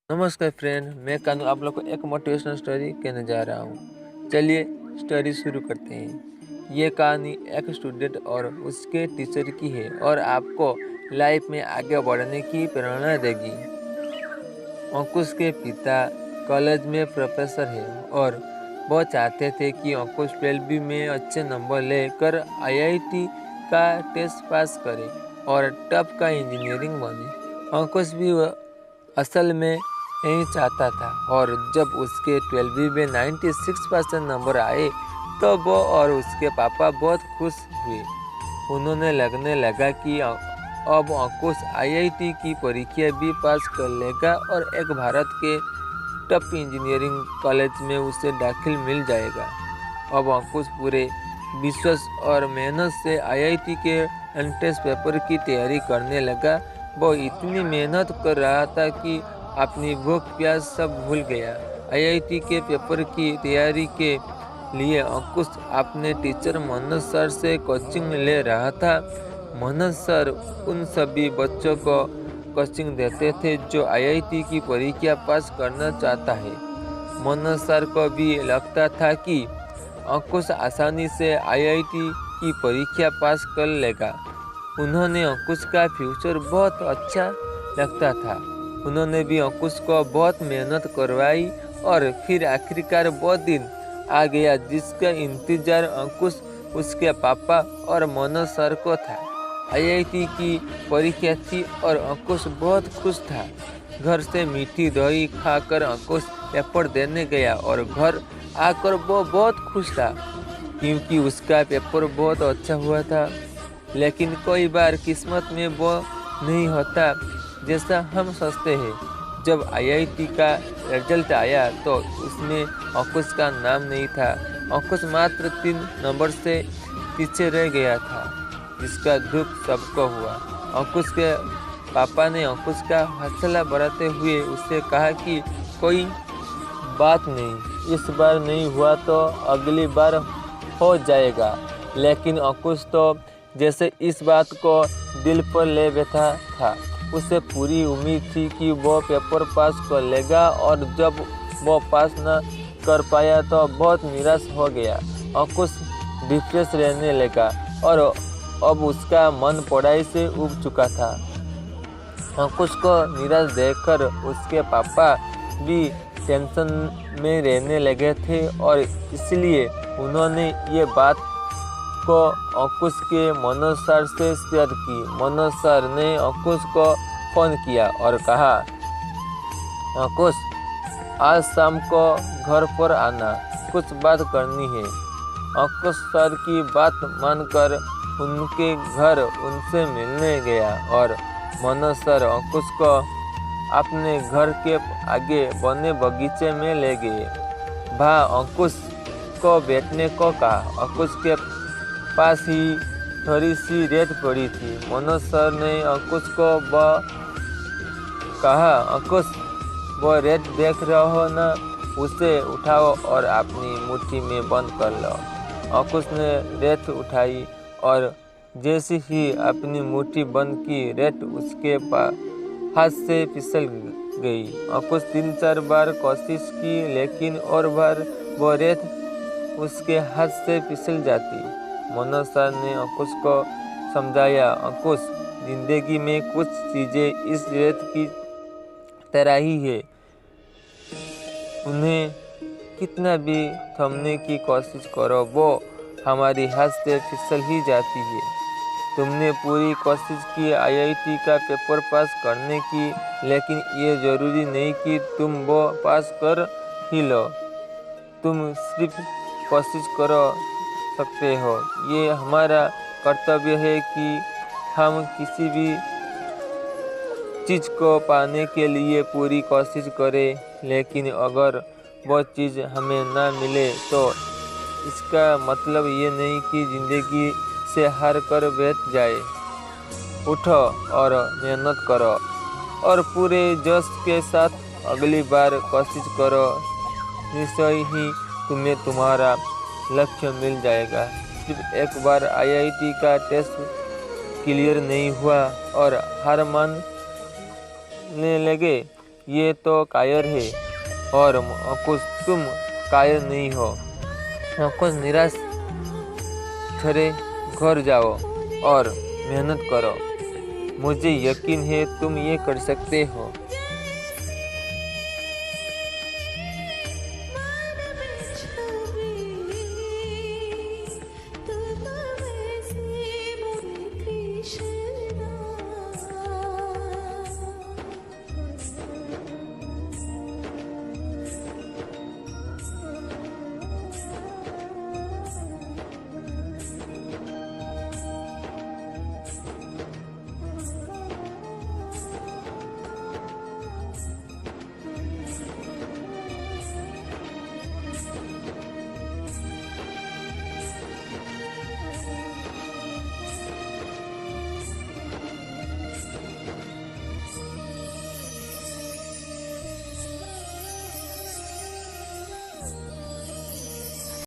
नमस्कार फ्रेंड, मैं कानू आप लोग को एक मोटिवेशनल स्टोरी कहने जा रहा हूँ। चलिए स्टोरी शुरू करते हैं। ये कहानी एक स्टूडेंट और उसके टीचर की है और आपको लाइफ में आगे बढ़ने की प्रेरणा देगी। अंकुश के पिता कॉलेज में प्रोफेसर हैं और वो चाहते थे कि अंकुश 12वीं में अच्छे नंबर लेकर आईआईटी का टेस्ट पास करे और टॉप का इंजीनियरिंग बने। अंकुश भी असल में यही चाहता था और जब उसके 12वीं में 96% नंबर आए तो वो और उसके पापा बहुत खुश हुए। उन्होंने लगने लगा कि अब अंकुश आईआईटी की परीक्षा भी पास कर लेगा और एक भारत के टॉप इंजीनियरिंग कॉलेज में उसे दाखिल मिल जाएगा। अब अंकुश पूरे विश्वास और मेहनत से आईआईटी के एंट्रेंस पेपर की तैयारी करने लगा। वो इतनी मेहनत कर रहा था कि अपनी भूख प्यास सब भूल गया। आईआईटी के पेपर की तैयारी के लिए अंकुश अपने टीचर मनोज सर से कोचिंग ले रहा था। मनोज सर उन सभी बच्चों को कोचिंग देते थे जो आईआईटी की परीक्षा पास करना चाहता है। मनोज सर को भी लगता था कि अंकुश आसानी से आईआईटी की परीक्षा पास कर लेगा। उन्होंने अंकुश का फ्यूचर बहुत अच्छा लगता था। उन्होंने भी अंकुश को बहुत मेहनत करवाई और फिर आखिरकार वो दिन आ गया जिसका इंतजार अंकुश, उसके पापा और मनोज सर को था। आईआईटी की परीक्षा थी और अंकुश बहुत खुश था। घर से मीठी दही खाकर अंकुश पेपर देने गया और घर आकर वो बहुत खुश था क्योंकि उसका पेपर बहुत अच्छा हुआ था। लेकिन कई बार किस्मत में वो नहीं होता जैसा हम सोचते हैं। जब आईआईटी का रिजल्ट आया तो उसमें अंकुश का नाम नहीं था। अंकुश मात्र 3 नंबर से पीछे रह गया था, जिसका दुख सबको हुआ। अंकुश के पापा ने अंकुश का हौसला बढ़ाते हुए उससे कहा कि कोई बात नहीं, इस बार नहीं हुआ तो अगली बार हो जाएगा। लेकिन अंकुश तो जैसे इस बात को दिल पर ले बैठा था। उसे पूरी उम्मीद थी कि वो पेपर पास कर लेगा और जब वो पास न कर पाया तो बहुत निराश हो गया। अंकुश डिप्रेस रहने लगा और अब उसका मन पढ़ाई से उब चुका था। अंकुश को निराश देखकर उसके पापा भी टेंशन में रहने लगे थे और इसलिए उन्होंने ये बात को अंकुश के मनोज सर से शेयर की। मनोज सर ने अंकुश को फोन किया और कहा, अंकुश आज शाम को घर पर आना, कुछ बात करनी है। अंकुश सर की बात मानकर उनके घर उनसे मिलने गया और मनोज सर अंकुश को अपने घर के आगे बने बगीचे में ले गए। अंकुश को बैठने को कहा। अंकुश के पास ही थोड़ी सी रेत पड़ी थी। मनोज सर ने अंकुश को कहा, अंकुश वो रेत देख रहे हो ना, उसे उठाओ और अपनी मुट्ठी में बंद कर लो। अंकुश ने रेत उठाई और जैसे ही अपनी मुट्ठी बंद की, रेत उसके हाथ से फिसल गई। अंकुश 3-4 बार कोशिश की लेकिन और बार वो रेत उसके हाथ से फिसल जाती। मनोज सर ने अंकुश को समझाया, अंकुश जिंदगी में कुछ चीजें इस रेत की तरह ही है, उन्हें कितना भी थमने की कोशिश करो वो हमारी हाथ से फिसल ही जाती है। तुमने पूरी कोशिश की आईआईटी का पेपर पास करने की, लेकिन ये जरूरी नहीं कि तुम वो पास कर ही लो। तुम सिर्फ कोशिश करो सकते हो। ये हमारा कर्तव्य है कि हम किसी भी चीज़ को पाने के लिए पूरी कोशिश करें, लेकिन अगर वो चीज़ हमें ना मिले तो इसका मतलब ये नहीं कि ज़िंदगी से हार कर बैठ जाए। उठो और मेहनत करो और पूरे जोश के साथ अगली बार कोशिश करो। निश्चय ही तुम्हें तुम्हारा लक्ष्य मिल जाएगा। सिर्फ एक बार आईआईटी का टेस्ट क्लियर नहीं हुआ और हार मानने लगे ये तो कायर है और कुछ तुम कायर नहीं हो। कुछ निराश ठहरे, घर जाओ और मेहनत करो। मुझे यकीन है तुम ये कर सकते हो।